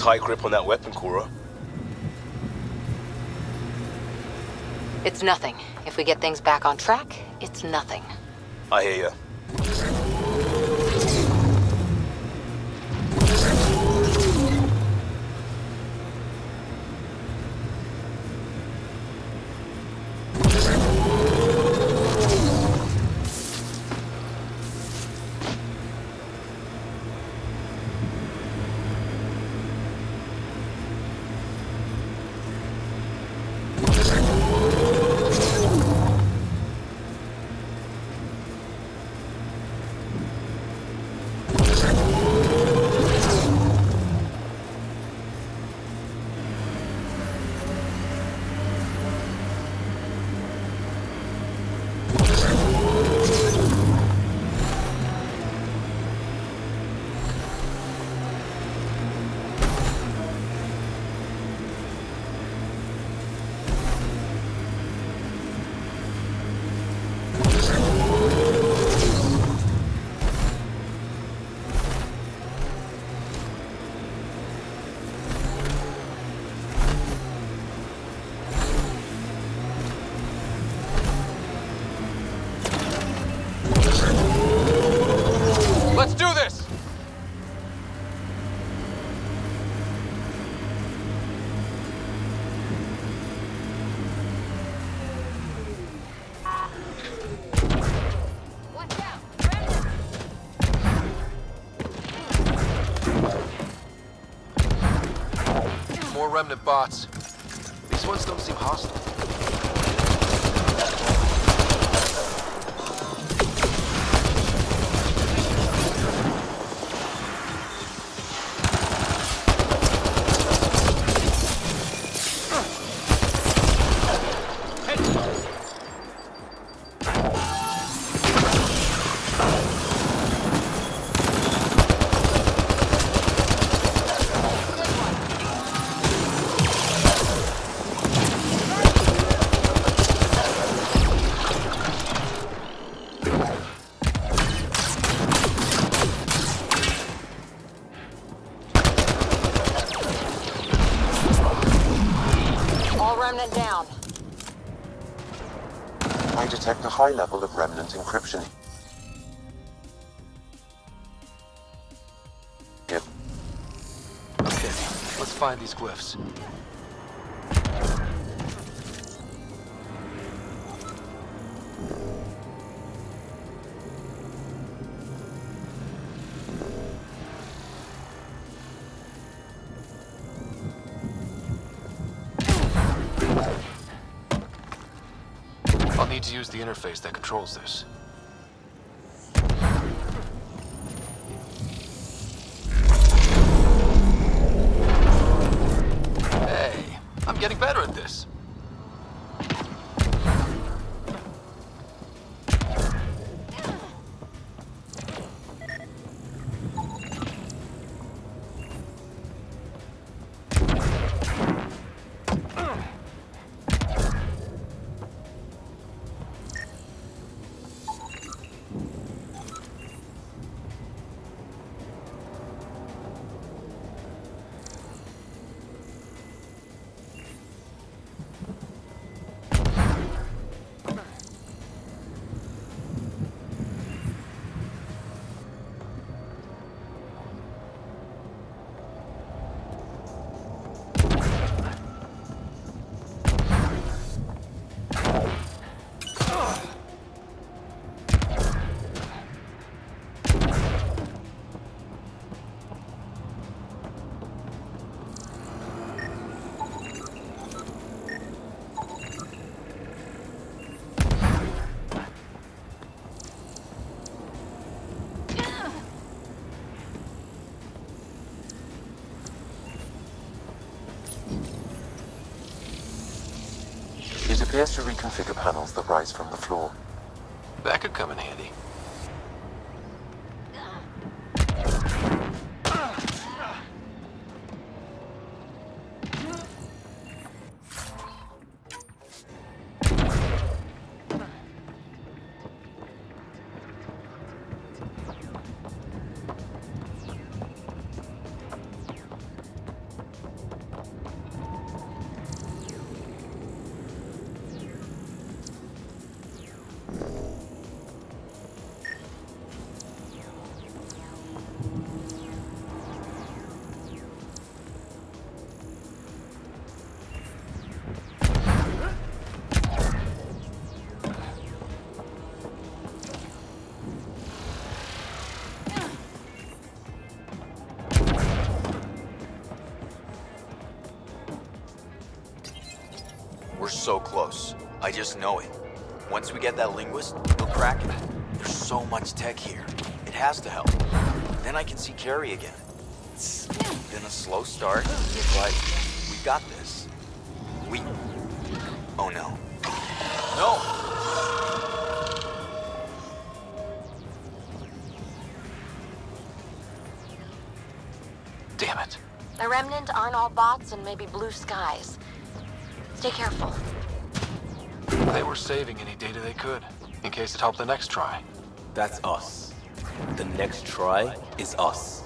tight grip on that weapon, Cora. It's nothing. If we get things back on track, it's nothing. I hear ya. Let's do this! Watch out! More remnant bots. These ones don't seem hostile. Remnant down. I detect a high level of remnant encryption. Yep. Okay, let's find these glyphs. I'll need to use the interface that controls this. Hey, I'm getting better at this. It appears to reconfigure panels that rise from the floor. That could come in handy. I just know it. Once we get that linguist, we'll crack it. There's so much tech here. It has to help. Then I can see Carrie again. It's been a slow start, but we got this. Oh no. No! Damn it. The Remnant aren't all bots and maybe blue skies. Stay careful. They were saving any data they could, in case it helped the next try. That's us. The next try is us.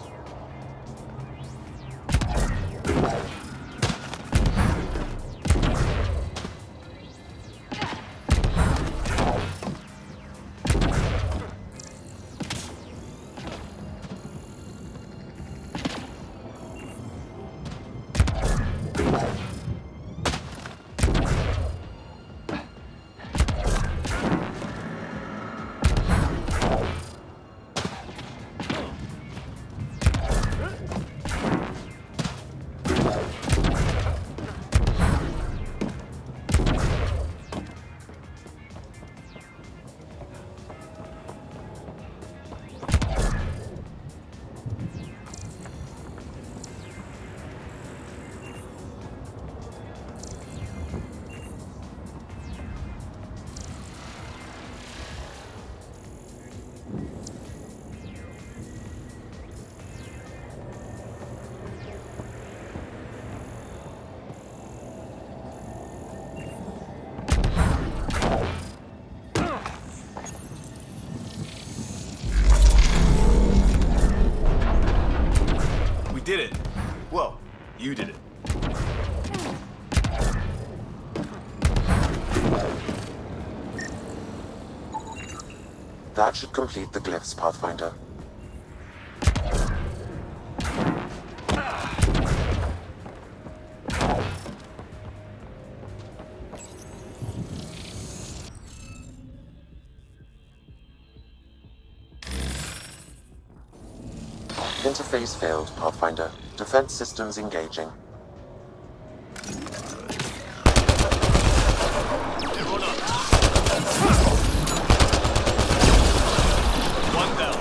Did it. Well, you did it. That should complete the glyphs, Pathfinder. Interface failed, Pathfinder. Defense systems engaging. Everyone up. One down.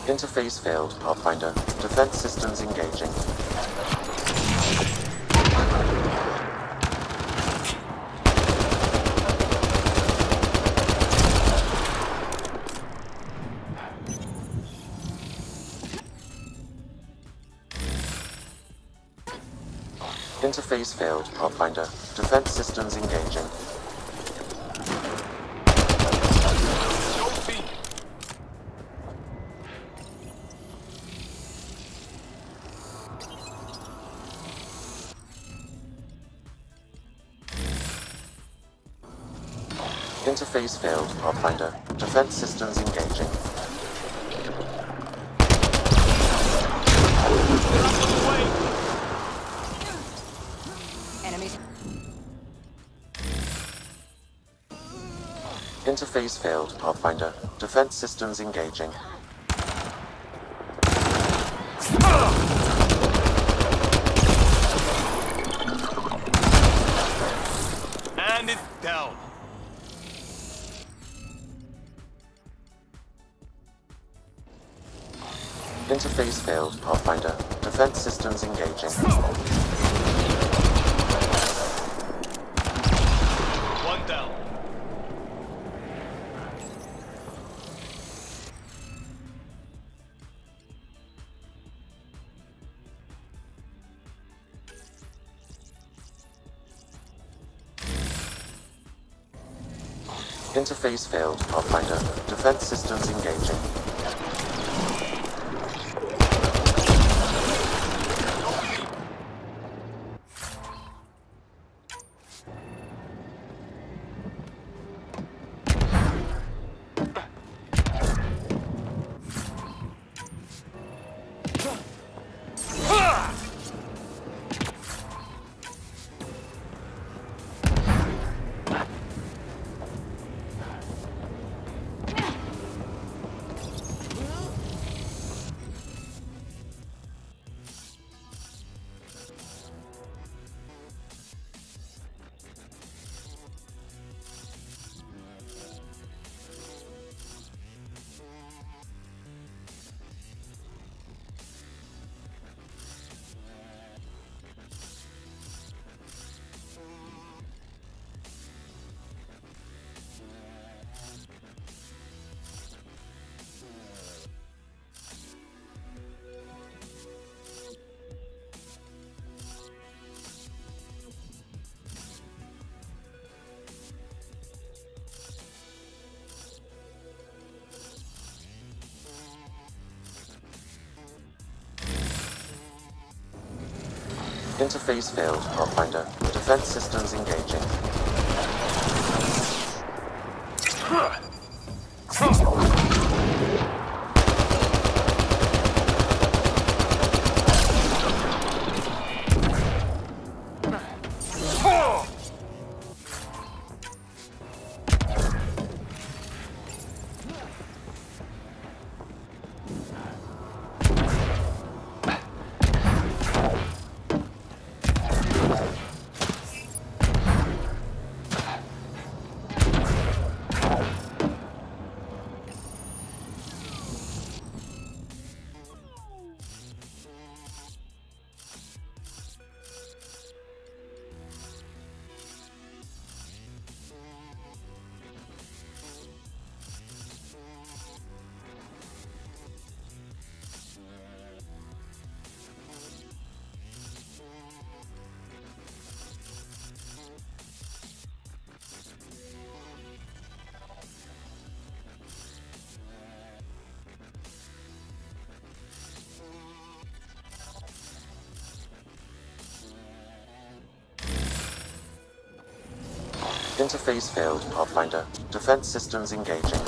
Interface failed, Pathfinder. Defense systems engaging. Interface failed, Pathfinder. Defense systems engaging. Interface failed, Pathfinder. Defense systems engaging. Enemies. Interface failed, Pathfinder. Defense systems engaging. And it's down. Interface failed, Pathfinder. Defense systems engaging. One down. Interface failed, Pathfinder. Defense systems engaging. Interface failed, Pathfinder. Defense systems engaging. Interface failed, Pathfinder. Defense systems engaging.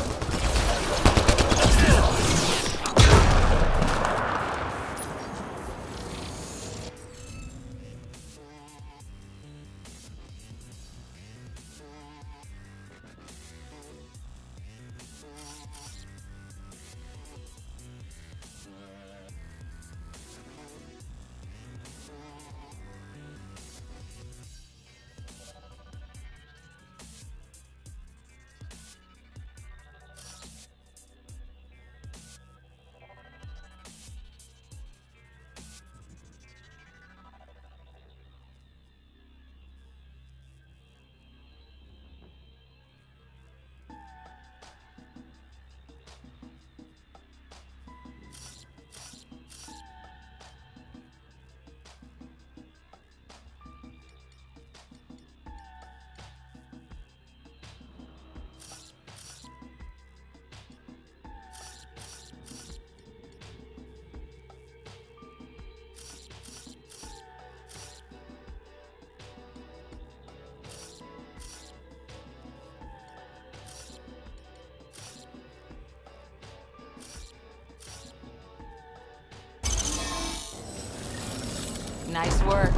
Nice work.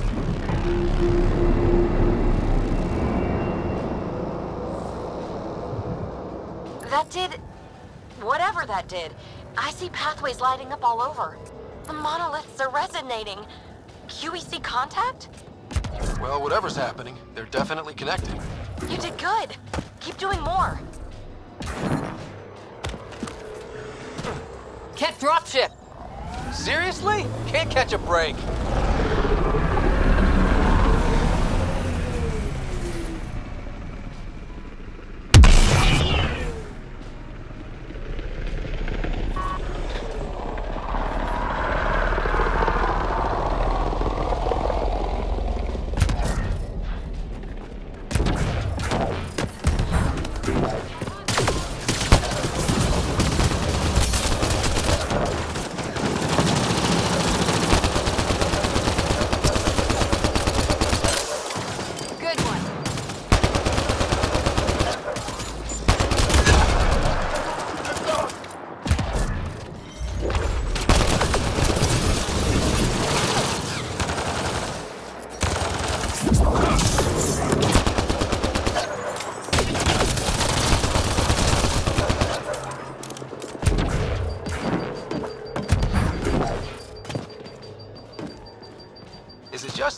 That did... whatever that did. I see pathways lighting up all over. The monoliths are resonating. QEC contact? Well, whatever's happening, they're definitely connecting. You did good. Keep doing more. Can't dropship! Seriously? Can't catch a break.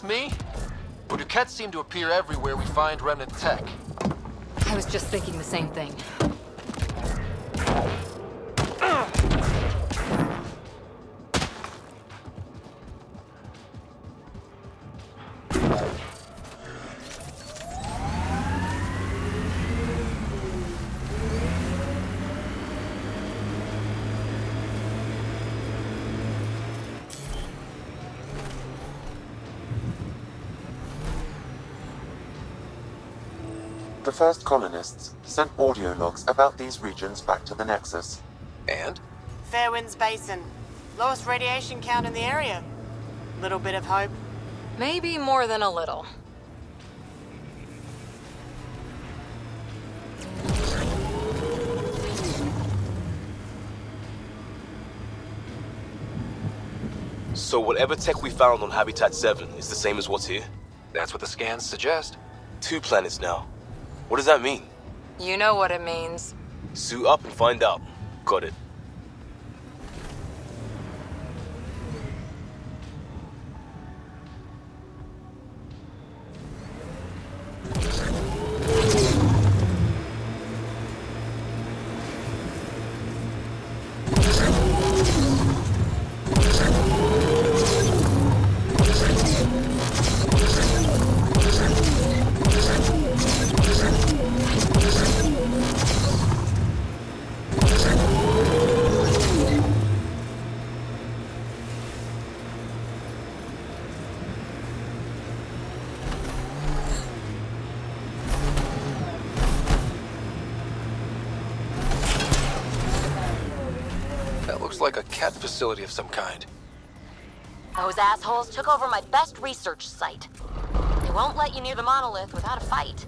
me, but Duquettes seem to appear everywhere we find remnant tech. I was just thinking the same thing. The first colonists sent audio logs about these regions back to the Nexus. And? Fairwinds Basin. Lowest radiation count in the area. Little bit of hope. Maybe more than a little. So whatever tech we found on Habitat 7 is the same as what's here? That's what the scans suggest. 2 planets now. What does that mean? You know what it means. Suit up and find out. Got it. That looks like a cat facility of some kind. Those assholes took over my best research site. They won't let you near the monolith without a fight.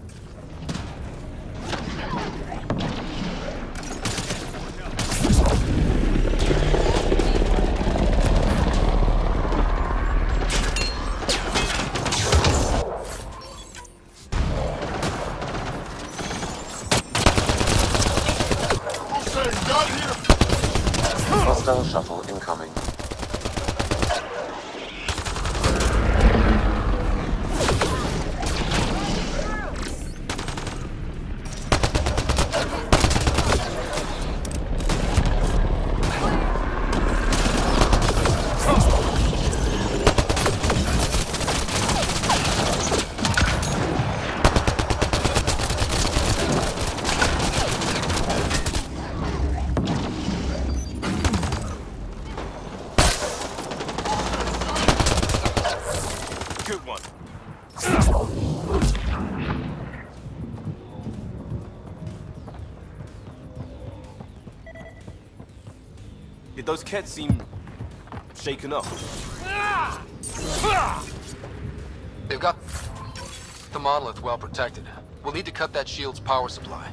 Hostile shuttle incoming. Good one. Did those cats seem shaken up? They've got the monolith well protected. We'll need to cut that shield's power supply.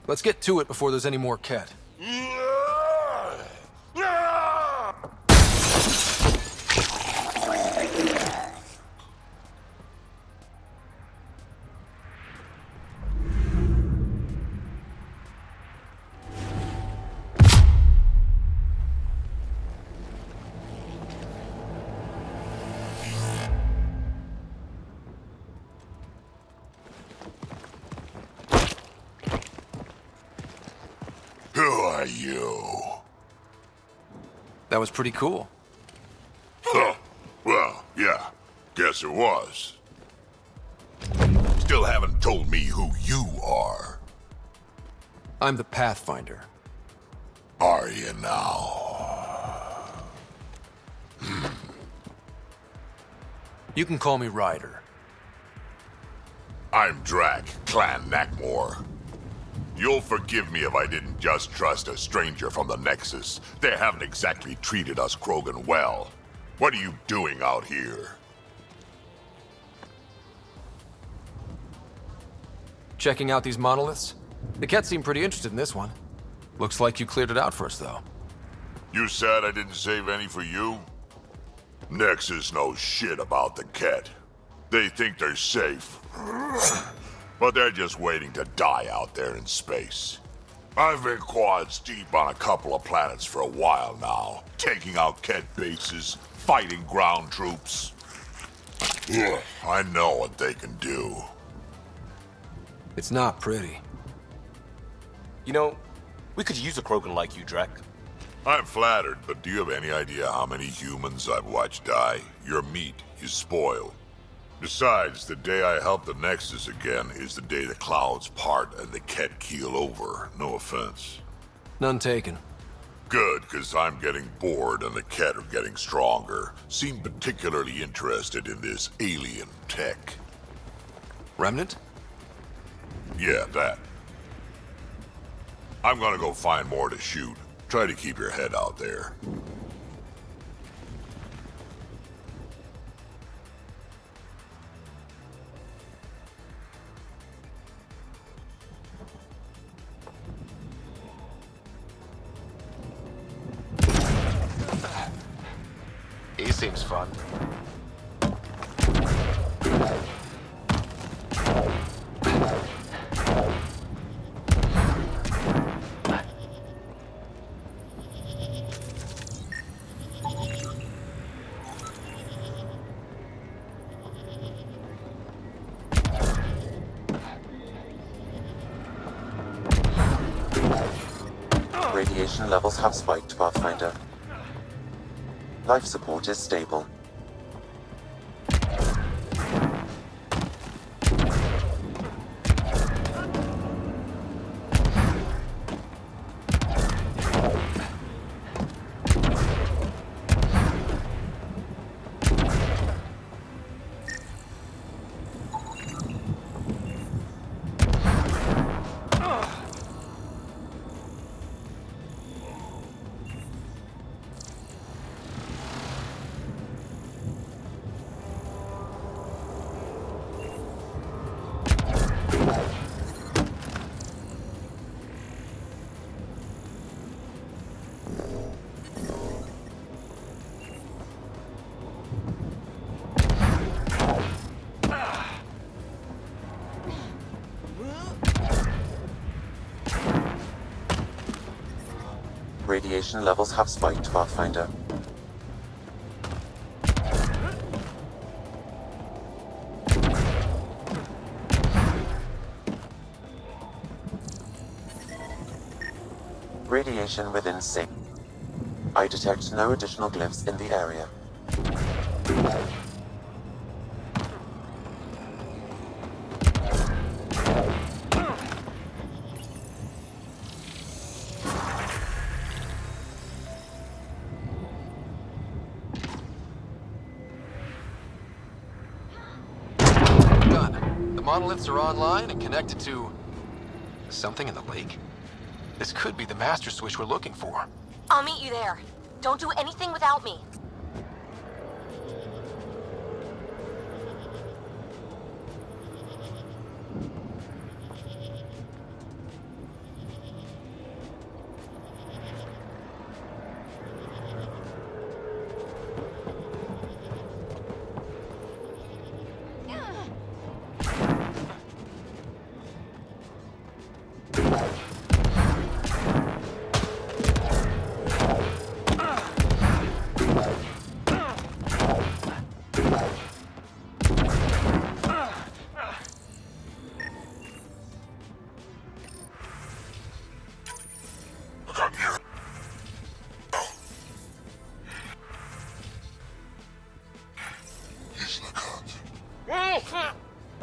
Let's get to it before there's any more cat. you. That was pretty cool. Huh. Well, yeah. Guess it was. Still haven't told me who you are. I'm the Pathfinder. Are you now? You can call me Ryder. I'm Drac, Clan Nakmor. You'll forgive me if I didn't just trust a stranger from the Nexus. They haven't exactly treated us Krogan well. What are you doing out here? Checking out these monoliths? The Ket seemed pretty interested in this one. Looks like you cleared it out for us, though. You said I didn't save any for you? Nexus knows shit about the Ket. They think they're safe. But they're just waiting to die out there in space. I've been quads deep on a couple of planets for a while now, taking out Ket bases, fighting ground troops. Ugh, I know what they can do. It's not pretty. You know, we could use a Krogan like you, Drac. I'm flattered, but do you have any idea how many humans I've watched die? Your meat is spoiled. Besides, the day I help the Nexus again is the day the clouds part and the Ket keel over. No offense. None taken. Good, because I'm getting bored and the Ket are getting stronger. Seem particularly interested in this alien tech. Remnant? Yeah, that. I'm gonna go find more to shoot. Try to keep your head out there. He seems fun. Radiation levels have spiked, Pathfinder. Life support is stable. Radiation levels have spiked, Pathfinder. Radiation within sync. I detect no additional glyphs in the area. Done. The monoliths are online and connected to something in the lake. This could be the master switch we're looking for. I'll meet you there. Don't do anything without me.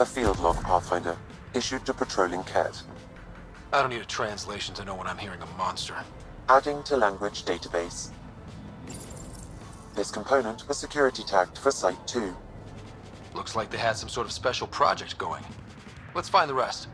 A field log, Pathfinder, issued to patrolling Ket. I don't need a translation to know when I'm hearing a monster. Adding to language database. This component was security tagged for Site 2. Looks like they had some sort of special project going. Let's find the rest.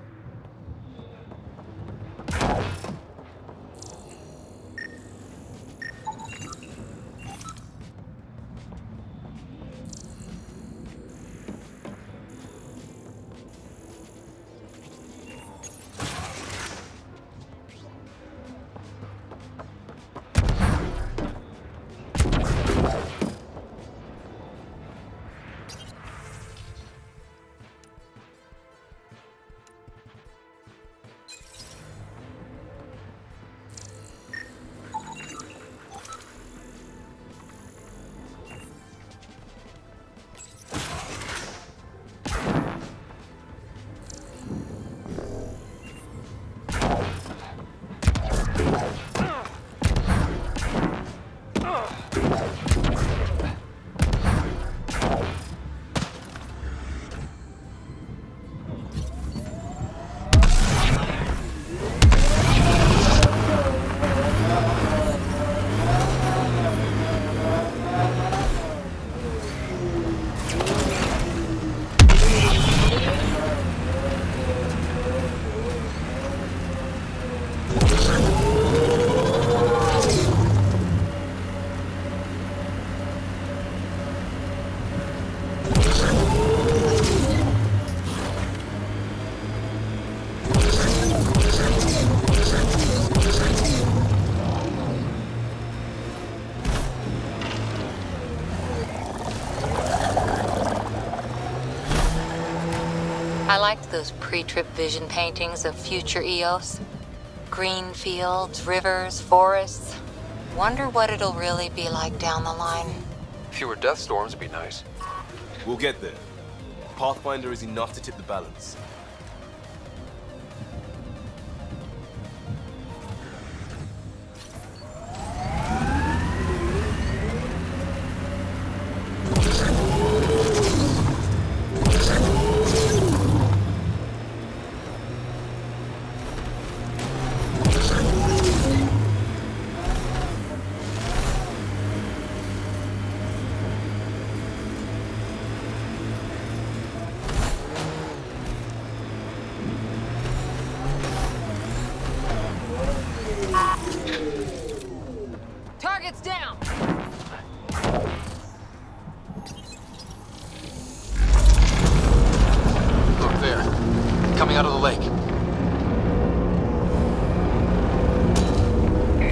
I liked those pre-trip vision paintings of future Eos. Green fields, rivers, forests. Wonder what it'll really be like down the line. Fewer death storms would be nice. We'll get there. Pathfinder is enough to tip the balance. Target's down! Look there. Coming out of the lake.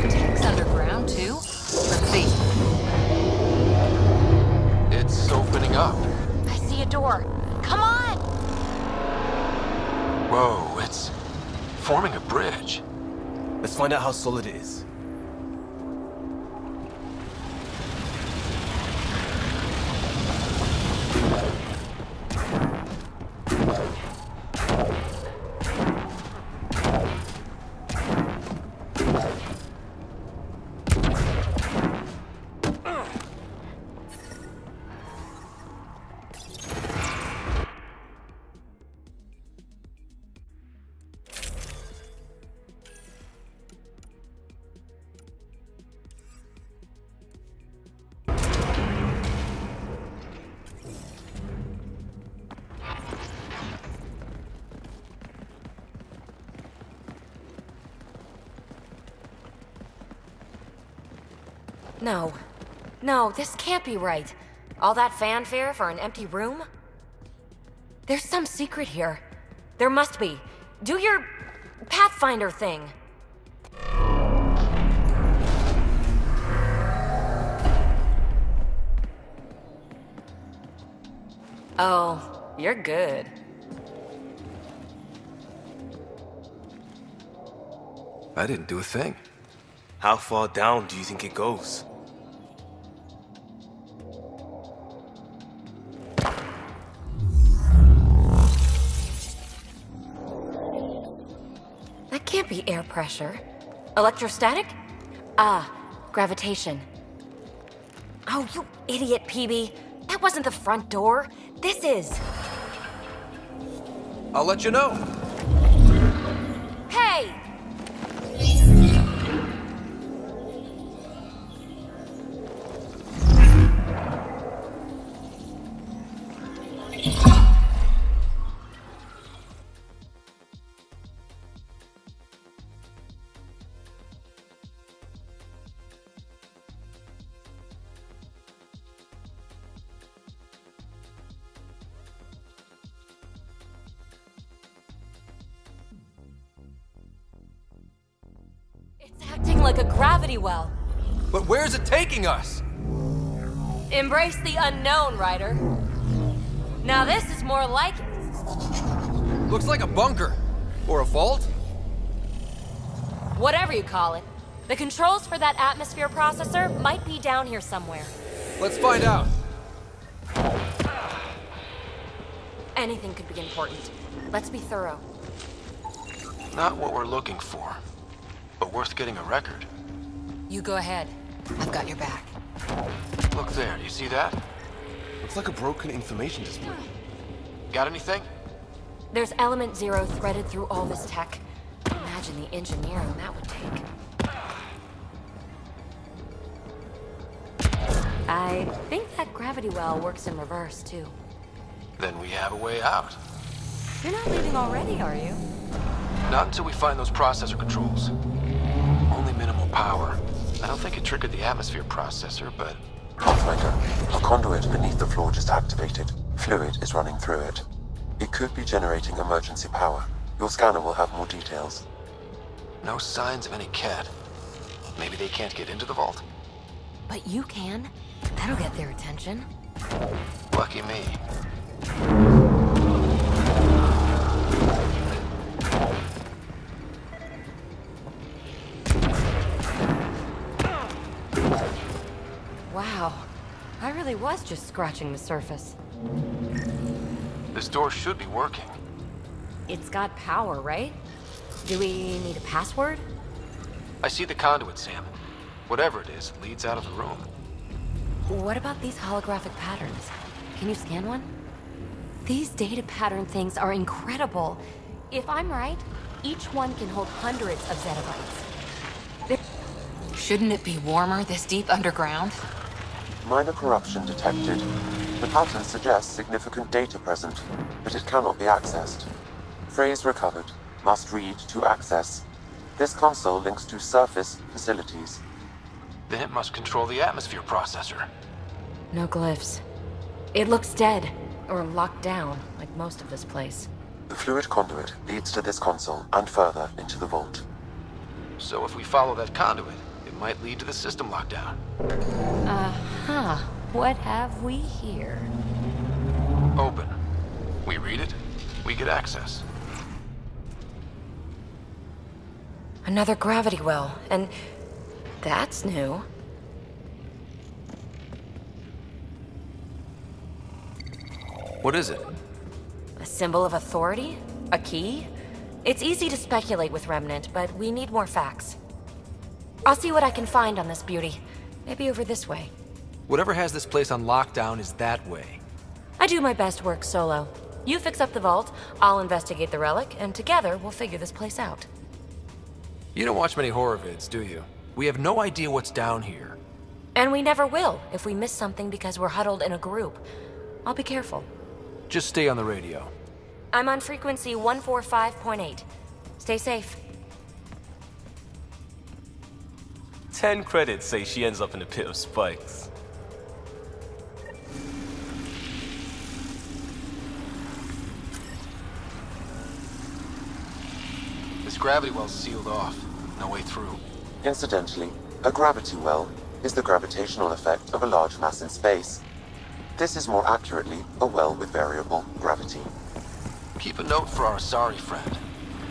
Tech's underground, too? Let's see. It's opening up. I see a door. Come on! Whoa, it's forming a bridge. Let's find out how solid it is. No. No, this can't be right. All that fanfare for an empty room? There's some secret here. There must be. Do your Pathfinder thing. Oh, you're good. I didn't do a thing. How far down do you think it goes? That can't be air pressure. Electrostatic? Ah, gravitation. Oh, you idiot, PB. That wasn't the front door. This is. I'll let you know. Hey! It's acting like a gravity well. But where's it taking us? Embrace the unknown, Ryder. Now this is more like it. Looks like a bunker. Or a vault? Whatever you call it. The controls for that atmosphere processor might be down here somewhere. Let's find out. Anything could be important. Let's be thorough. Not what we're looking for, but worth getting a record. You go ahead. I've got your back. Look there, do you see that? Looks like a broken information display. Got anything? There's element 0 threaded through all this tech. Imagine the engineering that would take. I think that gravity well works in reverse, too. Then we have a way out. You're not leaving already, are you? Not until we find those processor controls. Only minimal power. I don't think it triggered the atmosphere processor, but... Pathfinder, a conduit beneath the floor just activated. Fluid is running through it. It could be generating emergency power. Your scanner will have more details. no signs of any cat. Maybe they can't get into the vault? But you can. That'll get their attention. Lucky me. Wow. I really was just scratching the surface. This door should be working. It's got power, right? Do we need a password? I see the conduit, Sam. Whatever it is, leads out of the room. What about these holographic patterns? Can you scan one? These data pattern things are incredible. If I'm right, each one can hold hundreds of zettabytes. Shouldn't it be warmer this deep underground? Minor corruption detected. The pattern suggests significant data present, but it cannot be accessed. Phrase recovered. Must read to access. This console links to surface facilities. Then it must control the atmosphere processor. No glyphs. It looks dead, or locked down, like most of this place. The fluid conduit leads to this console and further into the vault. So if we follow that conduit, it might lead to the system lockdown. Uh-huh. What have we here? Open. We read it, we get access. Another gravity well, and that's new. What is it? A symbol of authority? A key? It's easy to speculate with Remnant, but we need more facts. I'll see what I can find on this beauty. Maybe over this way. Whatever has this place on lockdown is that way. I do my best work solo. You fix up the vault, I'll investigate the relic, and together we'll figure this place out. You don't watch many horror vids, do you? We have no idea what's down here. And we never will if we miss something because we're huddled in a group. I'll be careful. Just stay on the radio. I'm on frequency 145.8. Stay safe. 10 credits say she ends up in a pit of spikes. This gravity well's sealed off. No way through. Incidentally, a gravity well is the gravitational effect of a large mass in space. This is more accurately a well with variable gravity. Keep a note for our sorry friend.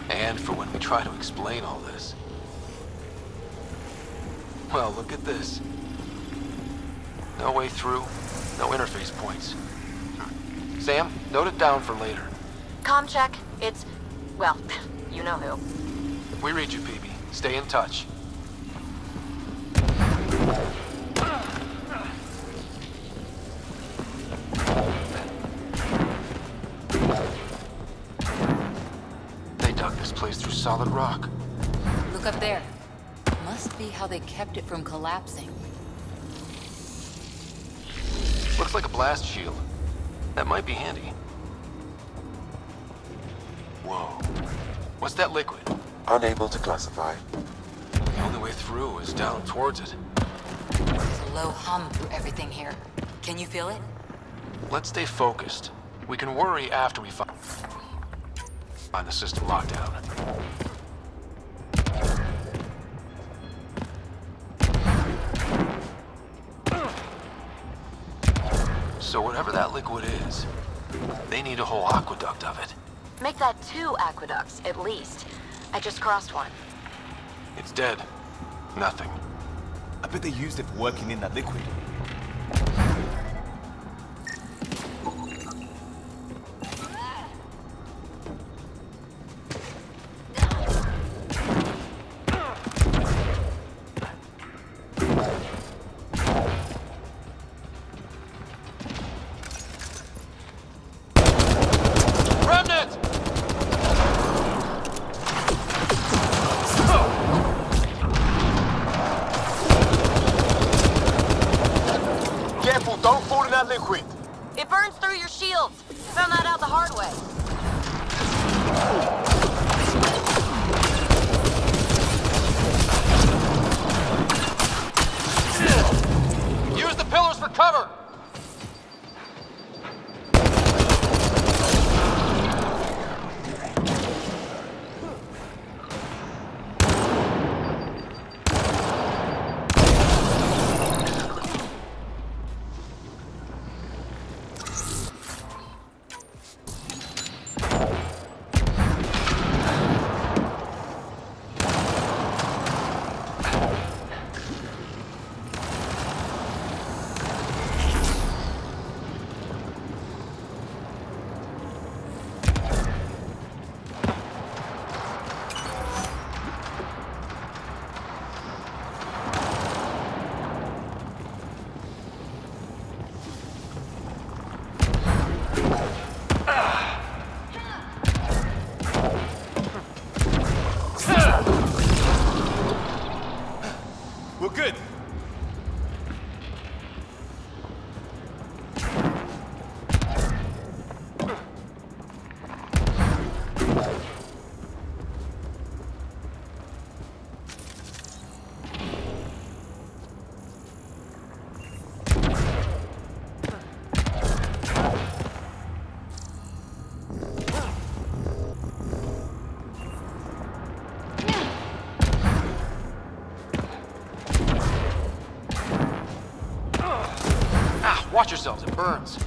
And for when we try to explain all this. Well, look at this. No way through, no interface points. Sam, note it down for later. Comm check. It's... well, you know who. We read you, PB. Stay in touch. place through solid rock. Look up there. Must be how they kept it from collapsing. Looks like a blast shield. That might be handy. Whoa. What's that liquid? Unable to classify. The only way through is down towards it. There's a low hum through everything here. Can you feel it? Let's stay focused. We can worry after we find the system lockdown. So whatever that liquid is, they need a whole aqueduct of it. Make that 2 aqueducts, at least. I just crossed one. It's dead. Nothing. I bet they used it for working in that liquid. Don't fall in that liquid. It burns through your shields. Found that out the hard way. Use the pillars for cover! We're good. Watch yourselves, it burns.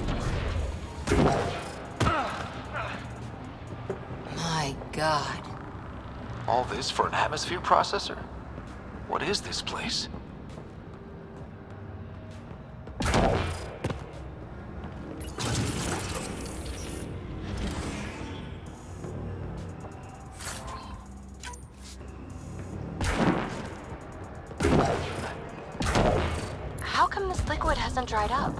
My God. All this for an atmosphere processor? What is this place? How come this liquid hasn't dried up?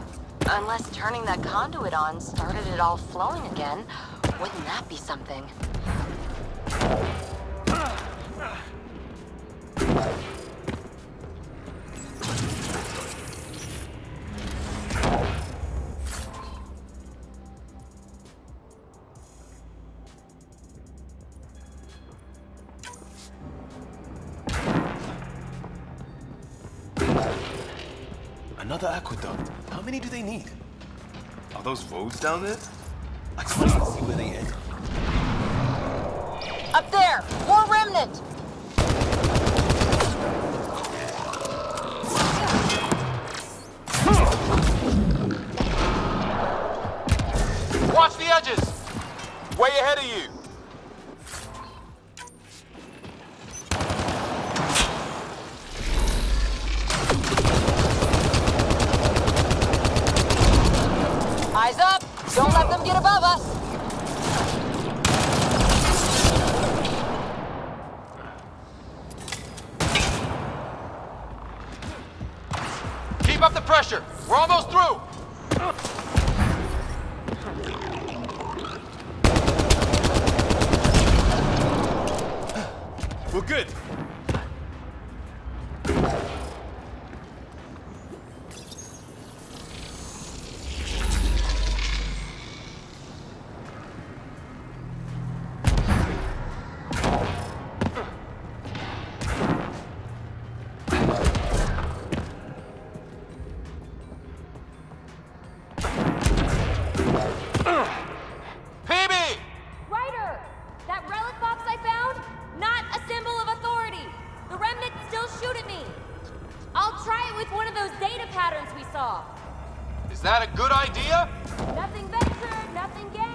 Unless turning that conduit on started it all flowing again. Wouldn't that be something? Another aqueduct. How many do they need? Are those roads down there? I can't even see where they end. Up there! More remnant! Watch the edges! Way ahead of you. Eyes up! Don't let them get above us! Keep up the pressure! We're almost through! We're good. Is that a good idea? Nothing ventured, nothing gained.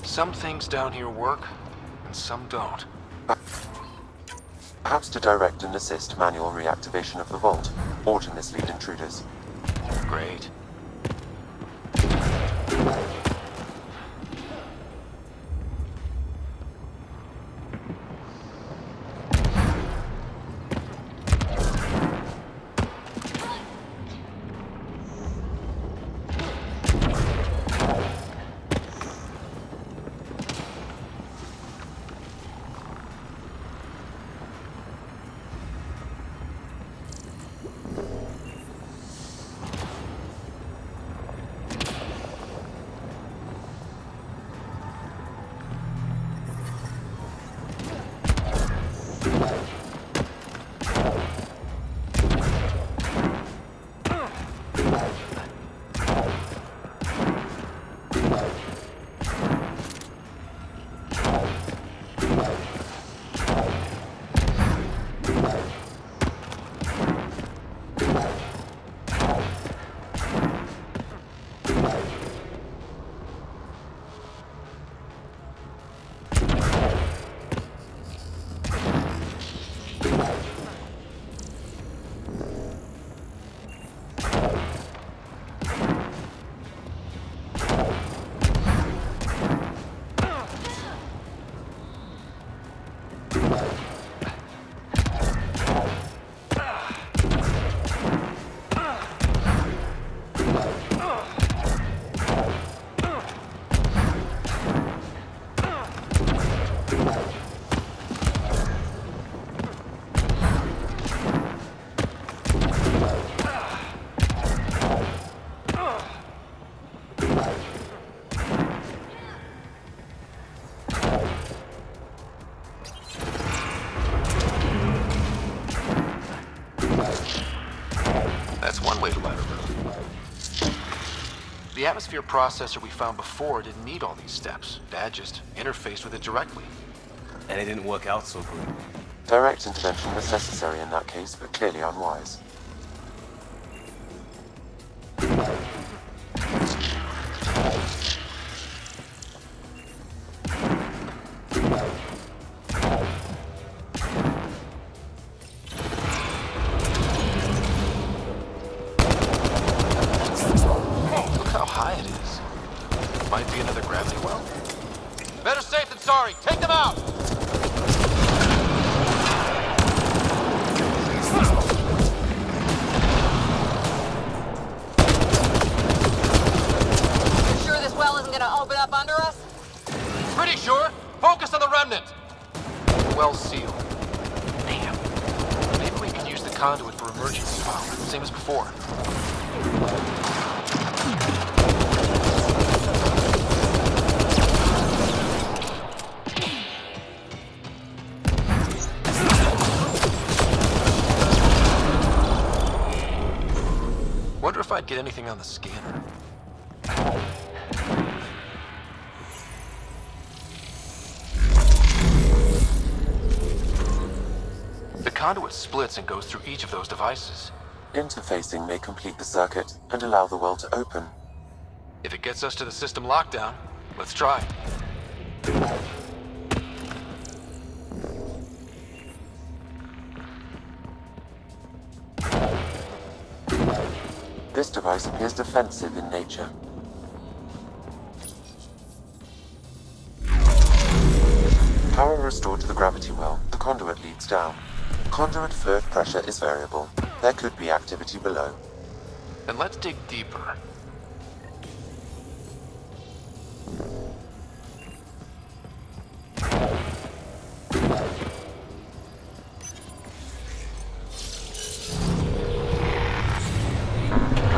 Some things down here work, and some don't. Perhaps to direct and assist manual reactivation of the vault, or to mislead intruders. Great. That's one way to light a room. The atmosphere processor we found before didn't need all these steps. Dad just interfaced with it directly. And it didn't work out so good. Direct intervention was necessary in that case, but clearly unwise. Look how high it is. Might be another gravity well. Better safe than sorry. Take them out! You sure this well isn't gonna open up under us? Pretty sure. Focus on the remnant. Well sealed. Damn. Maybe we can use the conduit for emergency power, same as before. Wonder if I'd get anything on the scanner. The conduit splits and goes through each of those devices. Interfacing may complete the circuit and allow the well to open. If it gets us to the system lockdown, let's try. This device appears defensive in nature. Power restored to the gravity well. The conduit leads down. Conduit fluid pressure is variable. There could be activity below. Then let's dig deeper.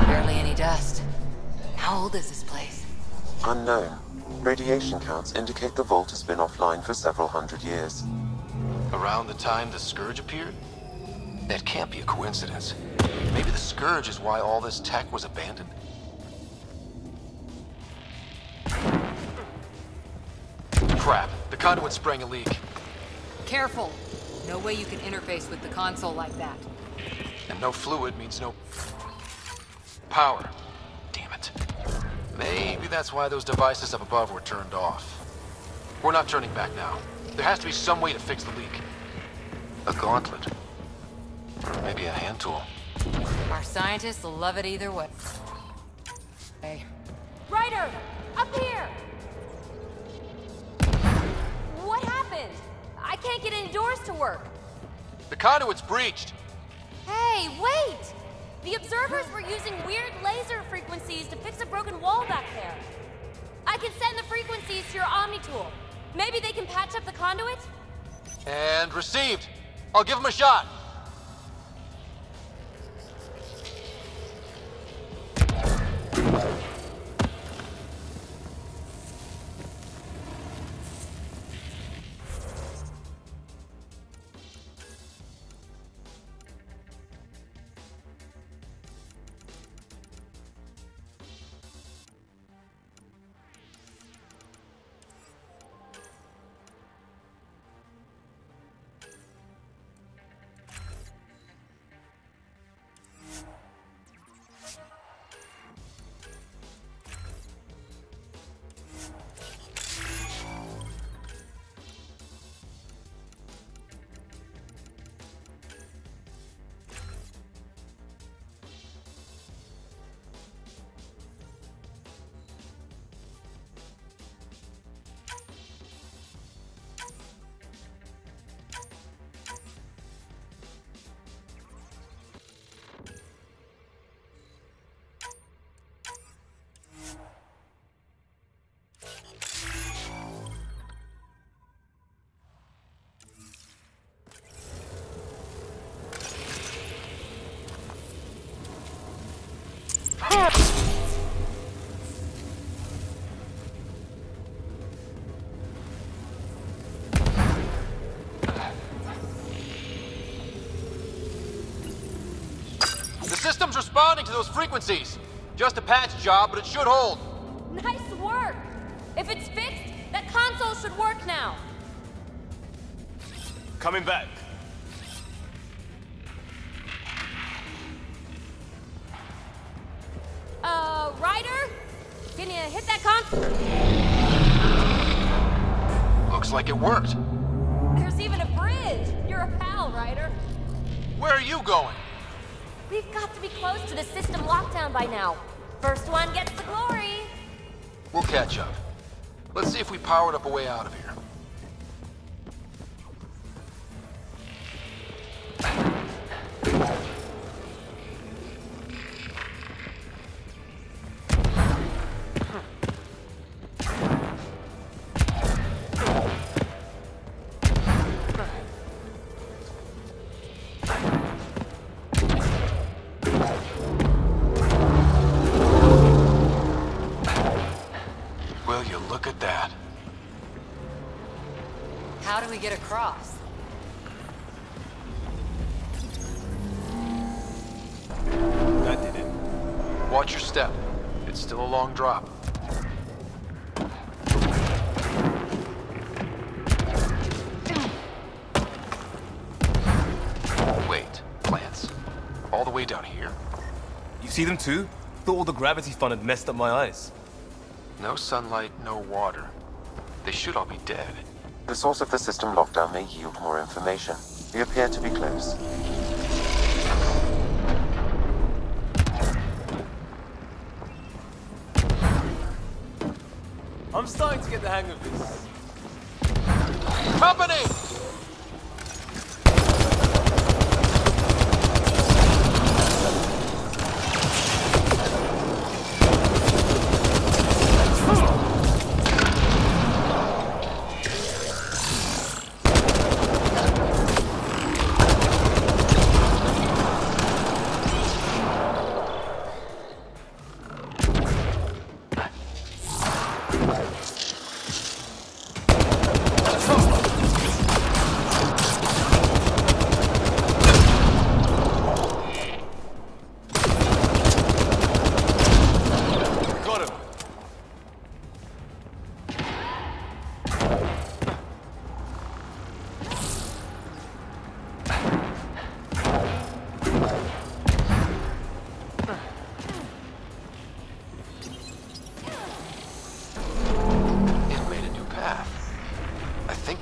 Barely any dust. How old is this place? Unknown. Radiation counts indicate the vault has been offline for several hundred years. Around the time the Scourge appeared? That can't be a coincidence. Maybe the Scourge is why all this tech was abandoned. Crap, the conduit sprang a leak. Careful. No way you can interface with the console like that. And no fluid means no power. Damn it. Maybe that's why those devices up above were turned off. We're not turning back now. There has to be some way to fix the leak. A gauntlet. Or maybe a hand tool. Our scientists will love it either way. Hey. Ryder! Up here! What happened? I can't get any doors to work. The conduit's breached. Hey, wait! The observers were using weird laser frequencies to fix a broken wall back there. I can send the frequencies to your Omni tool. Maybe they can patch up the conduit? And received. I'll give him a shot. The system's responding to those frequencies. Just a patch job, but it should hold. Nice work! If it's fixed, that console should work now. Coming back. Ryder? Can you hit that console? Looks like it worked. There's even a bridge. You're a pal, Ryder. Where are you going? We've got to be close to the system lockdown by now. First one gets the glory. We'll catch up. Let's see if we powered up a way out of here. Will you look at that? How do we get across? That did it. Watch your step. It's still a long drop. Wait, plants? All the way down here? see them too? Thought all the gravity fun had messed up my eyes. No sunlight, no water. They should all be dead. The source of the system lockdown may yield more information. We appear to be close. I'm starting to get the hang of this. Company!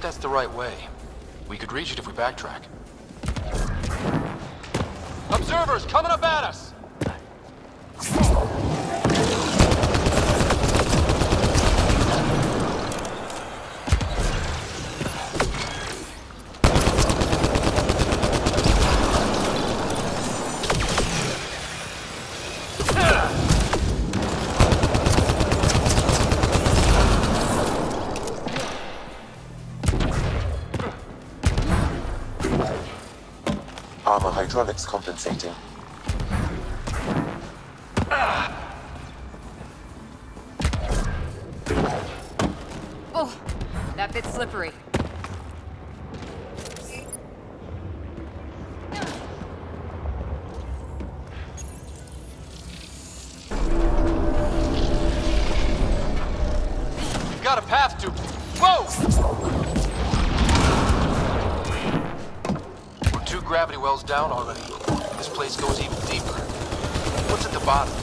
That's the right way. We could reach it if we backtrack. Observers coming up at us! Armor hydraulics compensating. Oh, that bit's slippery. Got a path to... Whoa! We're 2 gravity wells down already. This place goes even deeper. What's at the bottom?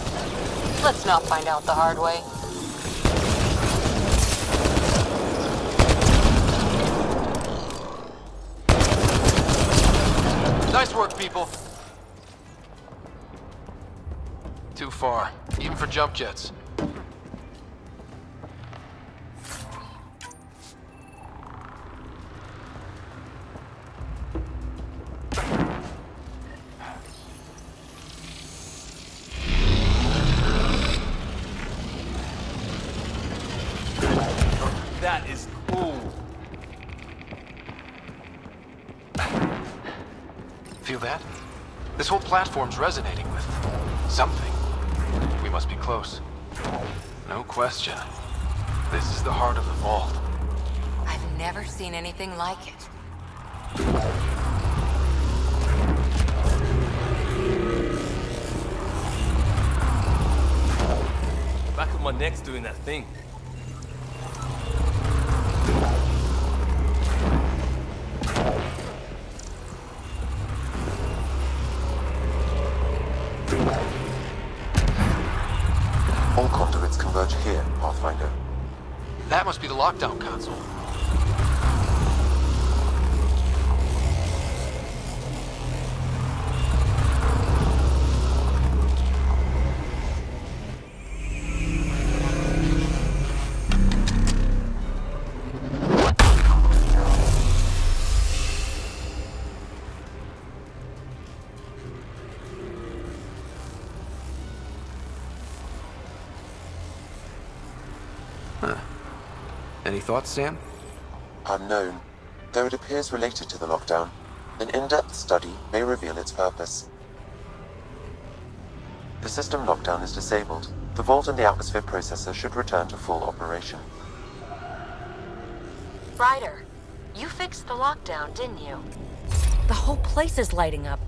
Let's not find out the hard way. Nice work, people. Too far, even for jump jets. That is cool. Feel that? This whole platform's resonating with something. We must be close. No question. This is the heart of the vault. I've never seen anything like it. Back of my neck's doing that thing. All conduits converge here, Pathfinder. That must be the lockdown console. Any thoughts, Sam? Unknown. Though it appears related to the lockdown, an in-depth study may reveal its purpose. The system lockdown is disabled. The vault and the atmosphere processor should return to full operation. Ryder, you fixed the lockdown, didn't you? The whole place is lighting up.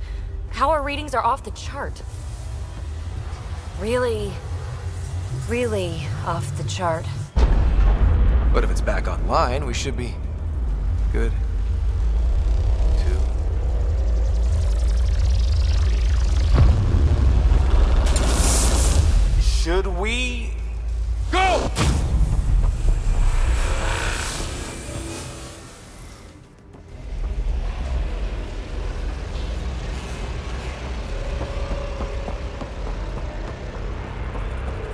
Power readings are off the chart. Really off the chart. But if it's back online, we should be good. 2. we... go!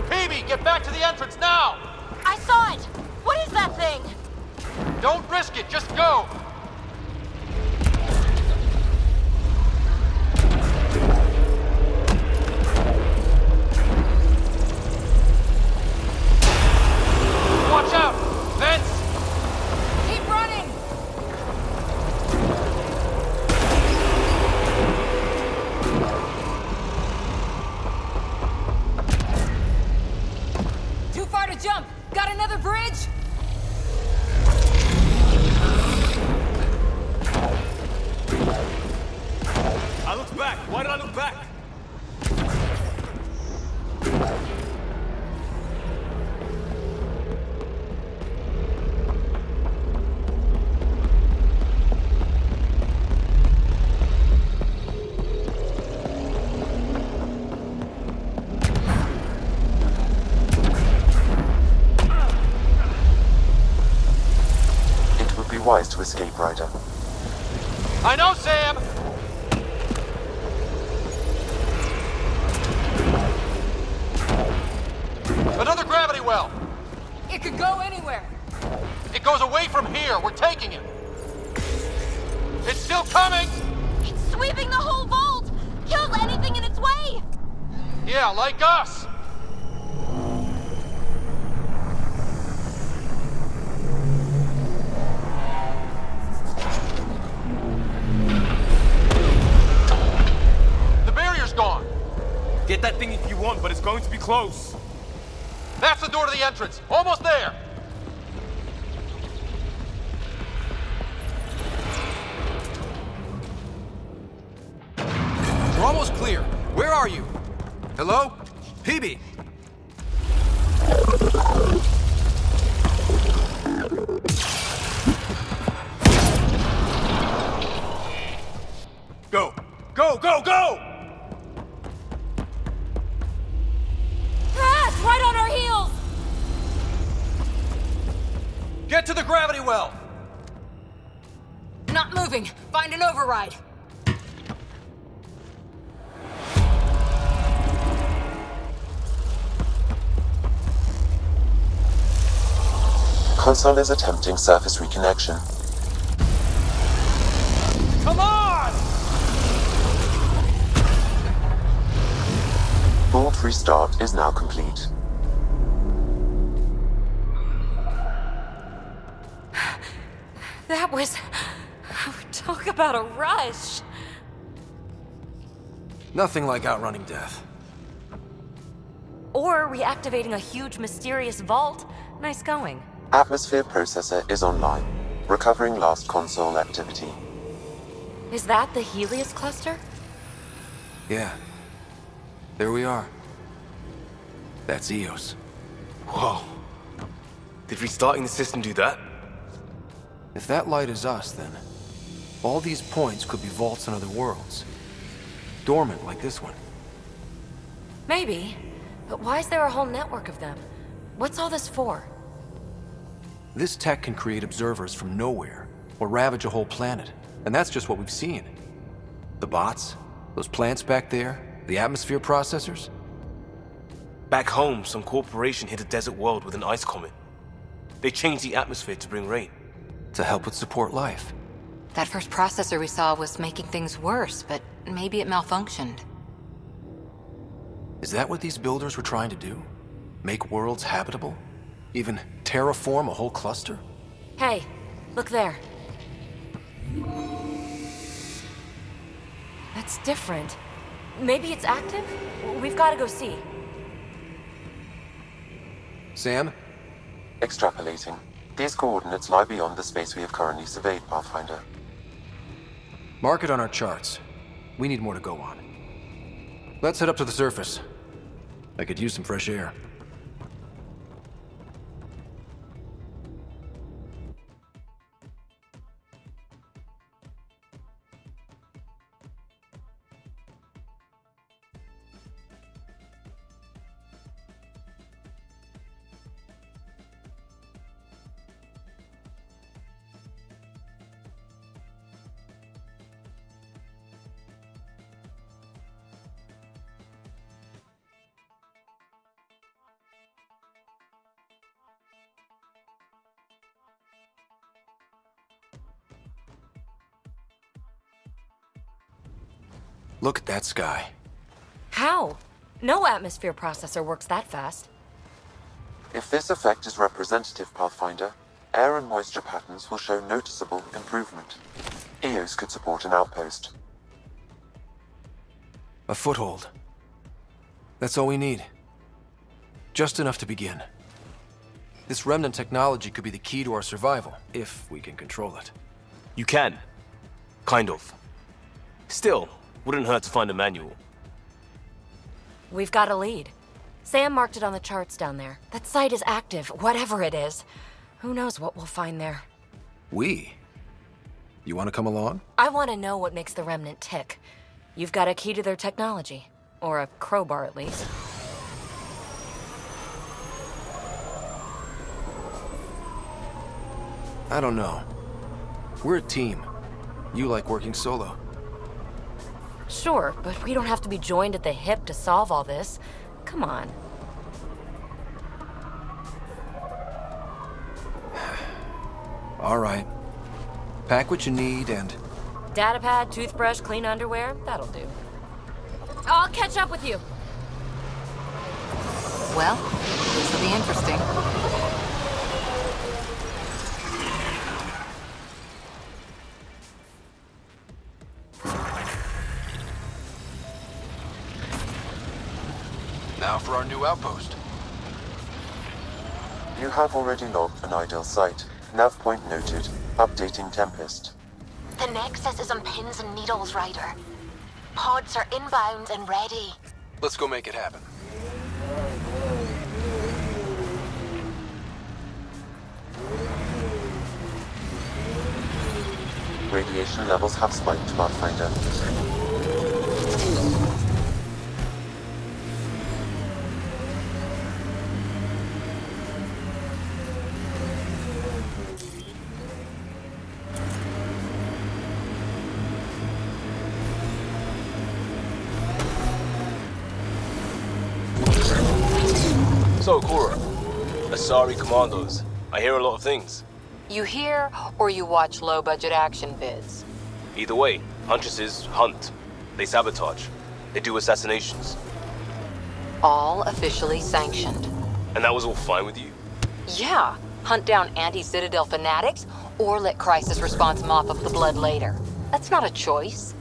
Phoebe, get back to the entrance now! I saw it! What is that thing? Don't risk it, just go! Watch out! Vents! Keep running! Too far to jump! Got another bridge? I looked back. Why did I look back? It would be wise to escape, Ryder. I know, Sam! Another gravity well! It could go anywhere. It goes away from here. We're taking it. It's still coming! It's sweeping the whole vault! Kills anything in its way! Yeah, like us! The barrier's gone! Get that thing if you want, but it's going to be close. That's the door to the entrance. Almost there! We're almost clear. Where are you? Hello? Phoebe! Go! Go, go, go! Ah, it's right on our heels! Get to the gravity well! Not moving. Find an override. Console is attempting surface reconnection. Come on! Vault restart is now complete. That was... Talk about a rush. Nothing like outrunning death. Or reactivating a huge mysterious vault. Nice going. Atmosphere processor is online, recovering lost console activity. Is that the Helios cluster? Yeah. There we are. That's Eos. Whoa. Did restarting the system do that? If that light is us, then all these points could be vaults on other worlds. Dormant like this one. Maybe. But why is there a whole network of them? What's all this for? This tech can create observers from nowhere, or ravage a whole planet. And that's just what we've seen. The bots, those plants back there, the atmosphere processors. Back home, some corporation hit a desert world with an ice comet. They changed the atmosphere to bring rain. To help it support life. That first processor we saw was making things worse, but maybe it malfunctioned. Is that what these builders were trying to do? Make worlds habitable? Even terraform a whole cluster? Hey, look there. That's different. Maybe it's active? We've got to go see. Sam? Extrapolating. These coordinates lie beyond the space we have currently surveyed, Pathfinder. Mark it on our charts. We need more to go on. Let's head up to the surface. I could use some fresh air. Look at that sky. How? No atmosphere processor works that fast. If this effect is representative, Pathfinder, air and moisture patterns will show noticeable improvement. EOS could support an outpost. A foothold. That's all we need. Just enough to begin. This remnant technology could be the key to our survival, if we can control it. You can. Kind of. Still, wouldn't hurt to find a manual. We've got a lead. Sam marked it on the charts down there. That site is active, whatever it is. Who knows what we'll find there. We? You want to come along? I want to know what makes the remnant tick. You've got a key to their technology. Or a crowbar, at least. I don't know. We're a team. You like working solo. Sure, but we don't have to be joined at the hip to solve all this. Come on. All right. Pack what you need and... Datapad, toothbrush, clean underwear, that'll do. I'll catch up with you. Well, this will be interesting. Now for our new outpost. You have already logged an ideal site. Nav point noted. Updating Tempest. The Nexus is on pins and needles, Ryder. Pods are inbound and ready. Let's go make it happen. Radiation levels have spiked, Pathfinder. So, Cora, Asari Commandos. I hear a lot of things. You hear or you watch low-budget action vids? Either way, Huntresses hunt. They sabotage. They do assassinations. All officially sanctioned. And that was all fine with you? Yeah. Hunt down anti-Citadel fanatics, or let crisis response mop up the blood later. That's not a choice.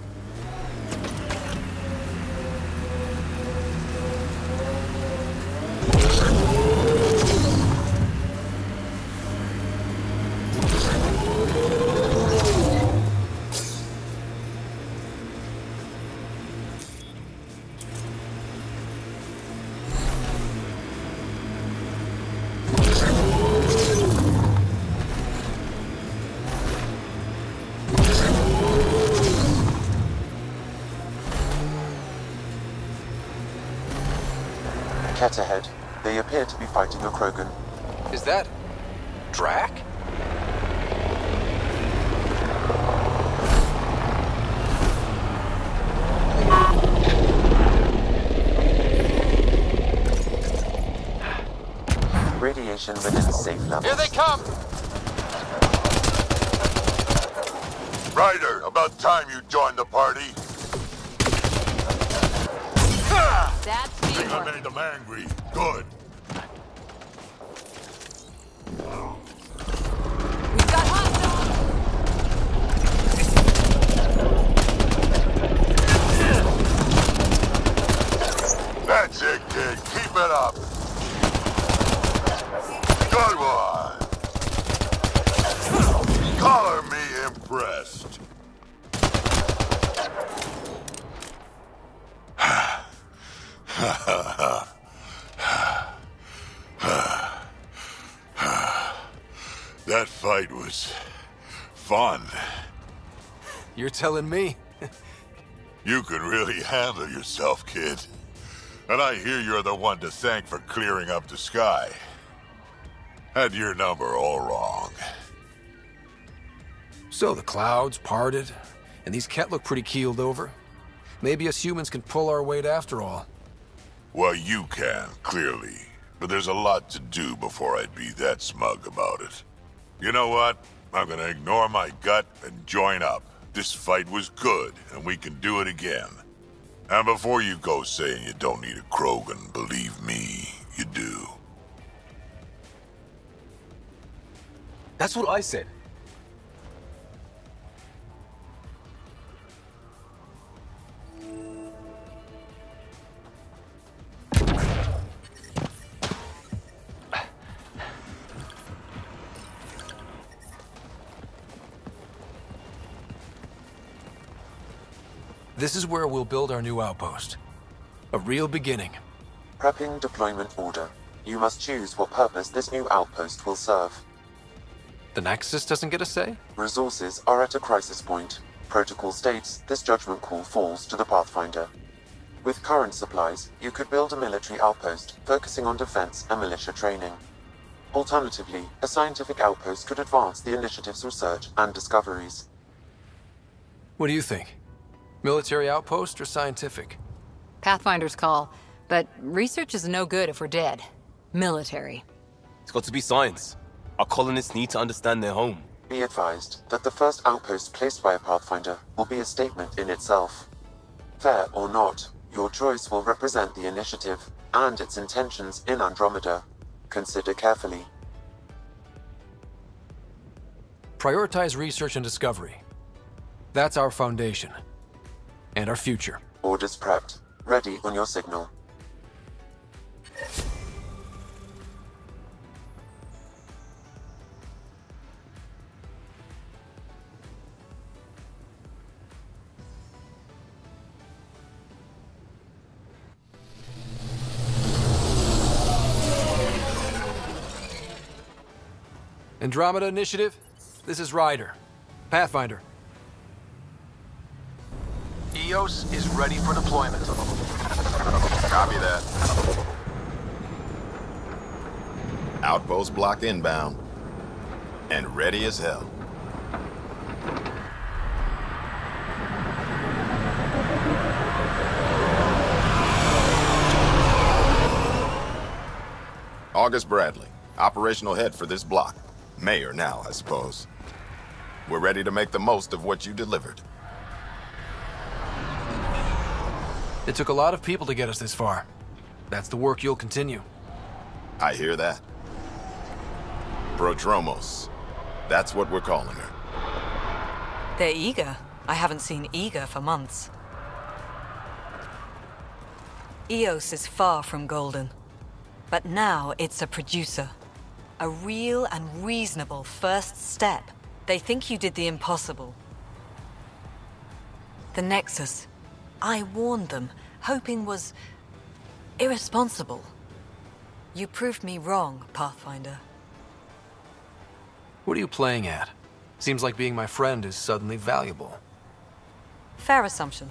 Ket ahead. They appear to be fighting a Krogan. Is that... Drac? Radiation within safe levels. Here they come! Ryder, about time you joined the party. That's I think I teamwork. made them angry. Good. We've got hostiles! That's it, kid. Keep it up. Good one. Color me impressed. That fight was fun. You're telling me? You could really handle yourself, kid. And I hear you're the one to thank for clearing up the sky. Had your number all wrong. So the clouds parted, and these Ket look pretty keeled over. Maybe us humans can pull our weight after all. Well, you can, clearly. But there's a lot to do before I'd be that smug about it. You know what? I'm gonna ignore my gut and join up. This fight was good, and we can do it again. And before you go saying you don't need a Krogan, believe me, you do. That's what I said. This is where we'll build our new outpost. A real beginning. Prepping deployment order. You must choose what purpose this new outpost will serve. The Nexus doesn't get a say? Resources are at a crisis point. Protocol states this judgment call falls to the Pathfinder. With current supplies, you could build a military outpost focusing on defense and militia training. Alternatively, a scientific outpost could advance the initiative's research and discoveries. What do you think? Military outpost or scientific? Pathfinder's call, but research is no good if we're dead. Military. It's got to be science. Our colonists need to understand their home. Be advised that the first outpost placed by a Pathfinder will be a statement in itself. Fair or not, your choice will represent the initiative and its intentions in Andromeda. Consider carefully. Prioritize research and discovery. That's our foundation. And our future. Orders prepped. Ready on your signal. Andromeda Initiative, this is Ryder. Pathfinder. EOS is ready for deployment. Copy that. Outpost block inbound. And ready as hell. August Bradley, operational head for this block. Mayor now, I suppose. We're ready to make the most of what you delivered. It took a lot of people to get us this far. That's the work you'll continue. I hear that. Prodromos. That's what we're calling her. They're eager. I haven't seen eager for months. EOS is far from golden. But now it's a producer. A real and reasonable first step. They think you did the impossible. The Nexus. I warned them, hoping was irresponsible. You proved me wrong, Pathfinder. What are you playing at? Seems like being my friend is suddenly valuable. Fair assumption.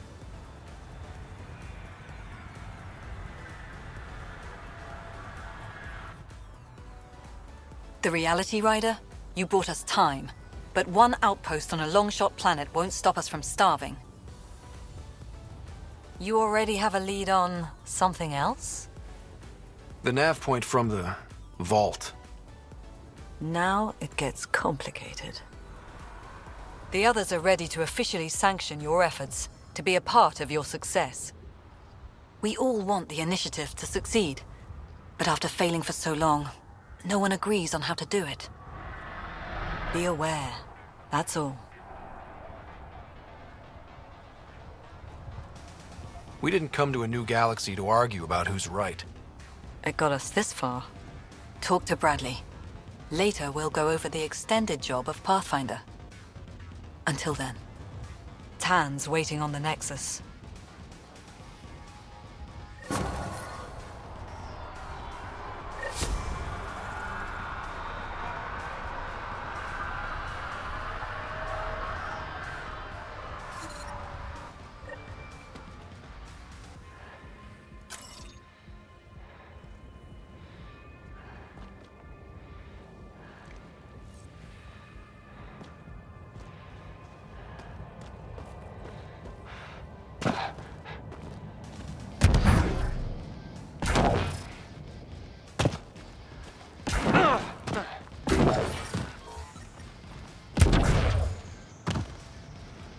The reality, Ryder? You brought us time. But one outpost on a long-shot planet won't stop us from starving. You already have a lead on something else? The nav point from the vault. Now it gets complicated. The others are ready to officially sanction your efforts, to be a part of your success. We all want the initiative to succeed, but after failing for so long, no one agrees on how to do it. Be aware, that's all. We didn't come to a new galaxy to argue about who's right. It got us this far. Talk to Bradley. Later, we'll go over the extended job of Pathfinder. Until then, Tan's waiting on the Nexus.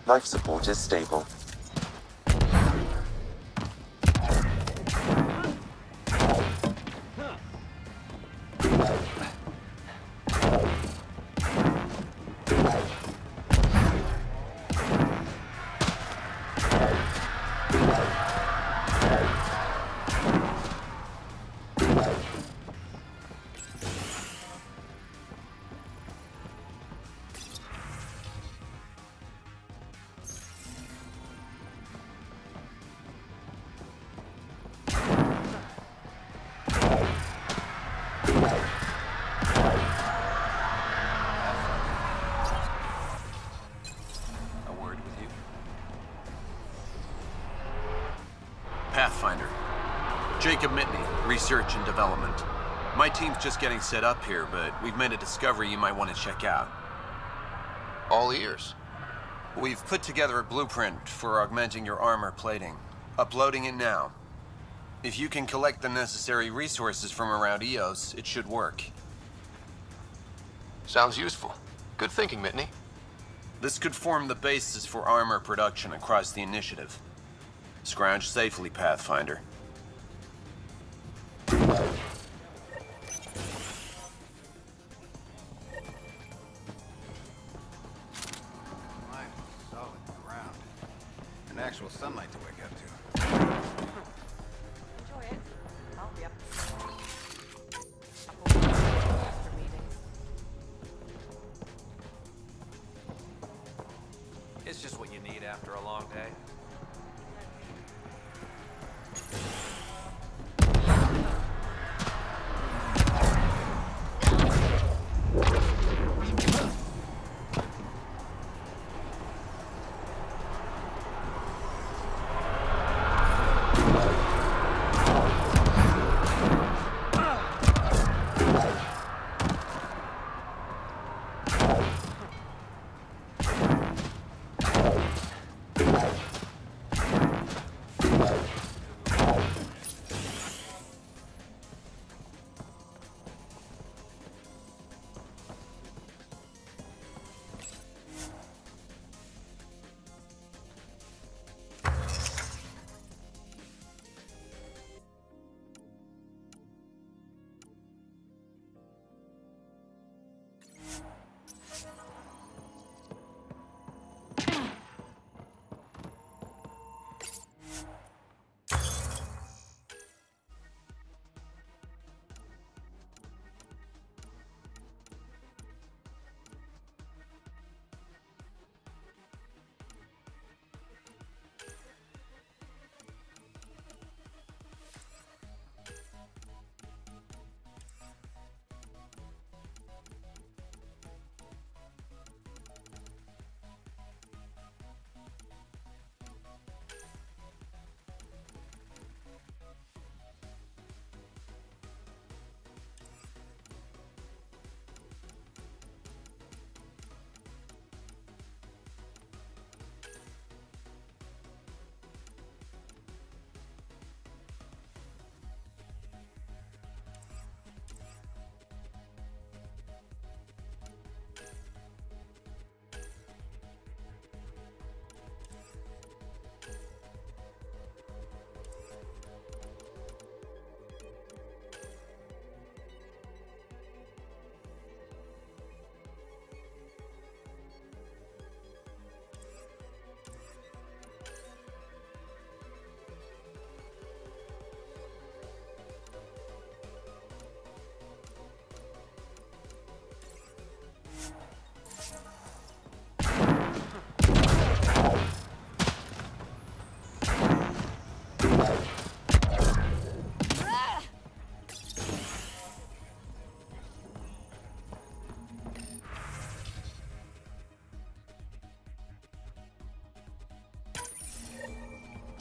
Life support is stable. research and development. My team's just getting set up here, but we've made a discovery you might want to check out. All ears. We've put together a blueprint for augmenting your armor plating. Uploading it now. If you can collect the necessary resources from around EOS, it should work. Sounds useful. Good thinking, Mitney. This could form the basis for armor production across the initiative. Scrounge safely, Pathfinder. An actual sunlight to wake up to. Enjoy it. I'll be up. It's just what you need after a long day.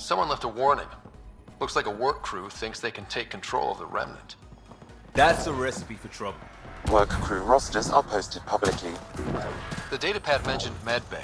Someone left a warning. Looks like a work crew thinks they can take control of the remnant. That's a recipe for trouble. Work crew rosters are posted publicly. The datapad mentioned medbay.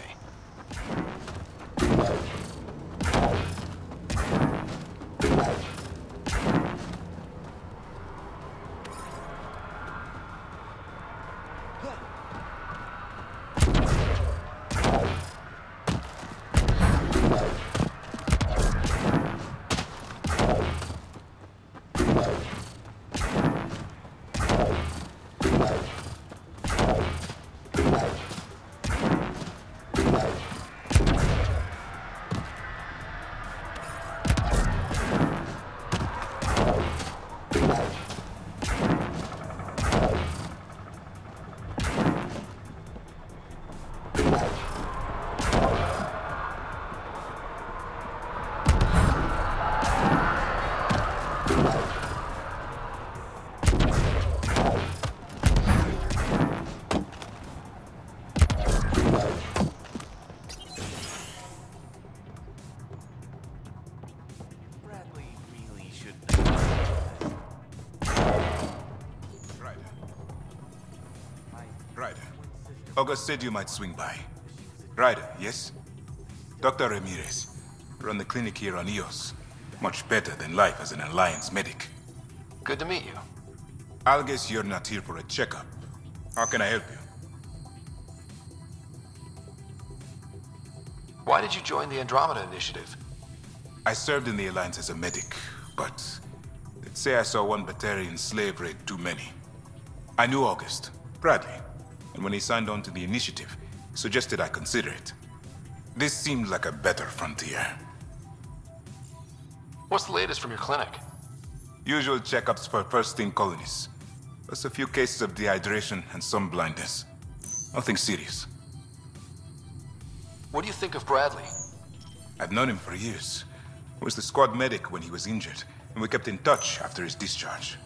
August said you might swing by. Ryder, yes? Dr. Ramirez. Run the clinic here on Eos. Much better than life as an Alliance medic. Good to meet you. I'll guess you're not here for a checkup. How can I help you? Why did you join the Andromeda Initiative? I served in the Alliance as a medic, but they'd say I saw one Batarian slave raid too many. I knew August, Bradley, and when he signed on to the Initiative, suggested I consider it. This seemed like a better frontier. What's the latest from your clinic? Usual checkups for first-in colonists. Plus a few cases of dehydration and some blindness. Nothing serious. What do you think of Bradley? I've known him for years. I was the squad medic when he was injured, and we kept in touch after his discharge.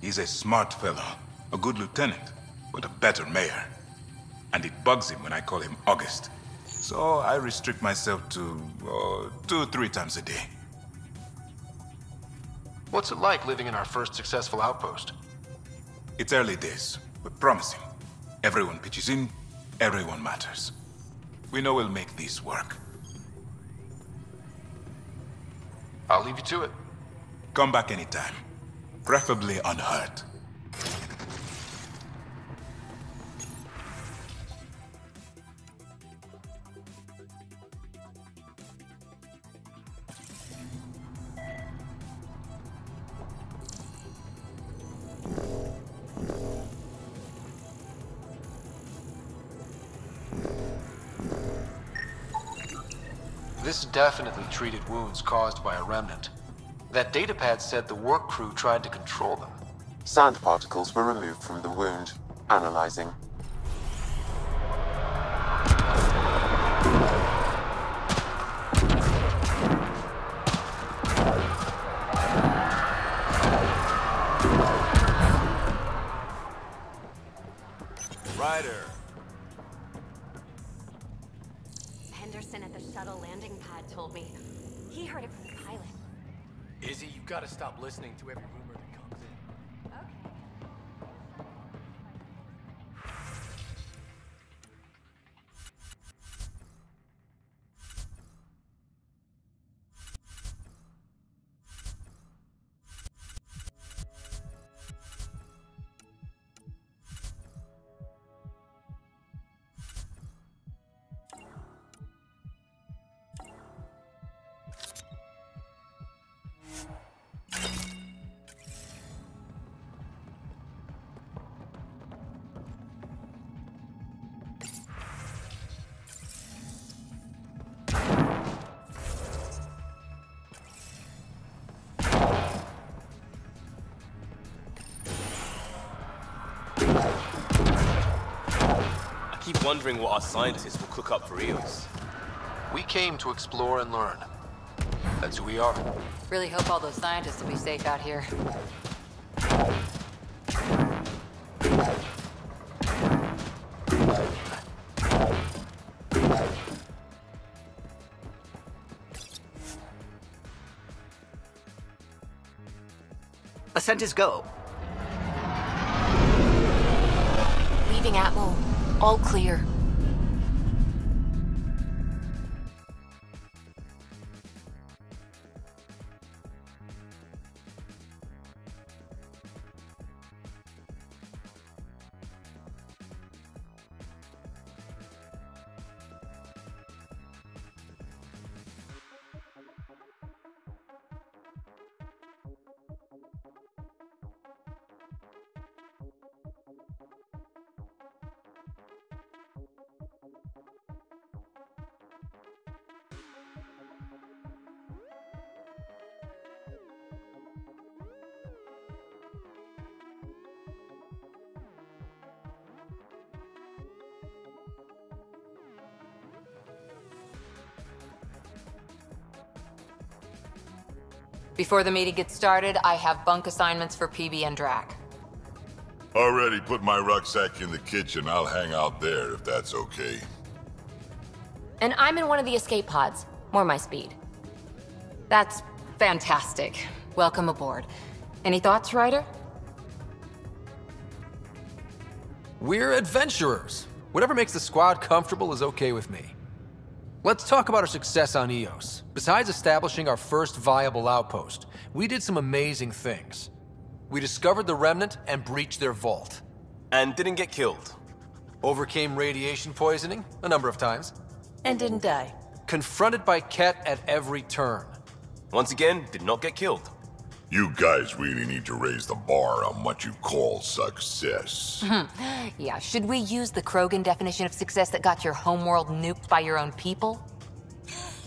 He's a smart fellow, a good lieutenant, but a better mayor. And it bugs him when I call him August. So I restrict myself to 2-3 times a day. What's it like living in our first successful outpost? It's early days, but promising. Everyone pitches in, everyone matters. We know we'll make this work. I'll leave you to it. Come back anytime. Preferably unhurt. This definitely treated wounds caused by a remnant. That datapad said the work crew tried to control them. Sand particles were removed from the wound. Analyzing. Ryder. Henderson at the shuttle landing pad told me. He heard it from the pilot. Izzy, you gotta stop listening to every rumor that comes in. Okay. I keep wondering what our scientists will cook up for Eos. We came to explore and learn. That's who we are. Really hope all those scientists will be safe out here. Ascent is go. Leaving Atmo. All clear. Before the meeting gets started, I have bunk assignments for PB and Drac. Already put my rucksack in the kitchen. I'll hang out there if that's okay. And I'm in one of the escape pods. More my speed. That's fantastic. Welcome aboard. Any thoughts, Ryder? We're adventurers. Whatever makes the squad comfortable is okay with me. Let's talk about our success on Eos. Besides establishing our first viable outpost, we did some amazing things. We discovered the Remnant and breached their vault. And didn't get killed. Overcame radiation poisoning a number of times. And didn't die. Confronted by Ket at every turn. Once again, did not get killed. You guys really need to raise the bar on what you call success. Yeah, should we use the Krogan definition of success that got your homeworld nuked by your own people?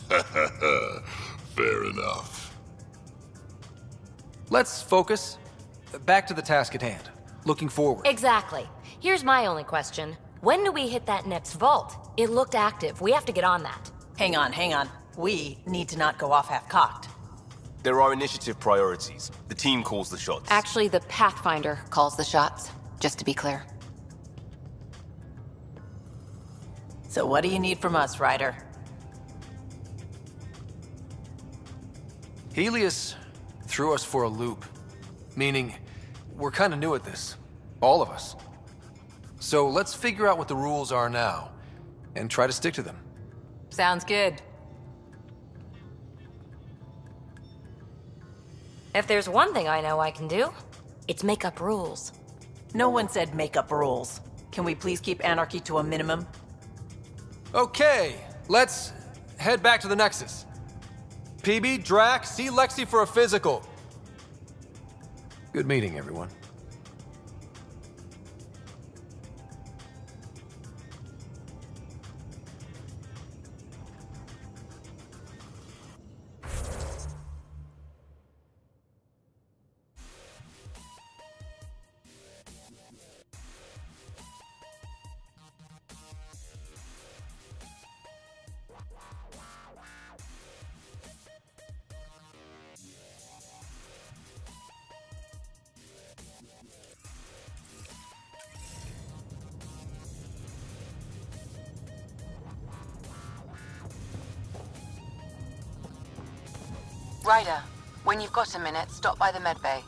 Fair enough. Let's focus. Back to the task at hand. Looking forward. Exactly. Here's my only question. When do we hit that next vault? It looked active. We have to get on that. Hang on. We need to not go off half-cocked. There are initiative priorities. The team calls the shots. Actually, the Pathfinder calls the shots, just to be clear. So what do you need from us, Ryder? Helios threw us for a loop. Meaning, we're kind of new at this. All of us. So let's figure out what the rules are now, and try to stick to them. Sounds good. If there's one thing I know I can do, it's make up rules. No one said make up rules. Can we please keep anarchy to a minimum? Okay, let's head back to the Nexus. PB, Drac, see Lexi for a physical. Good meeting, everyone. Ryder, when you've got a minute, stop by the medbay.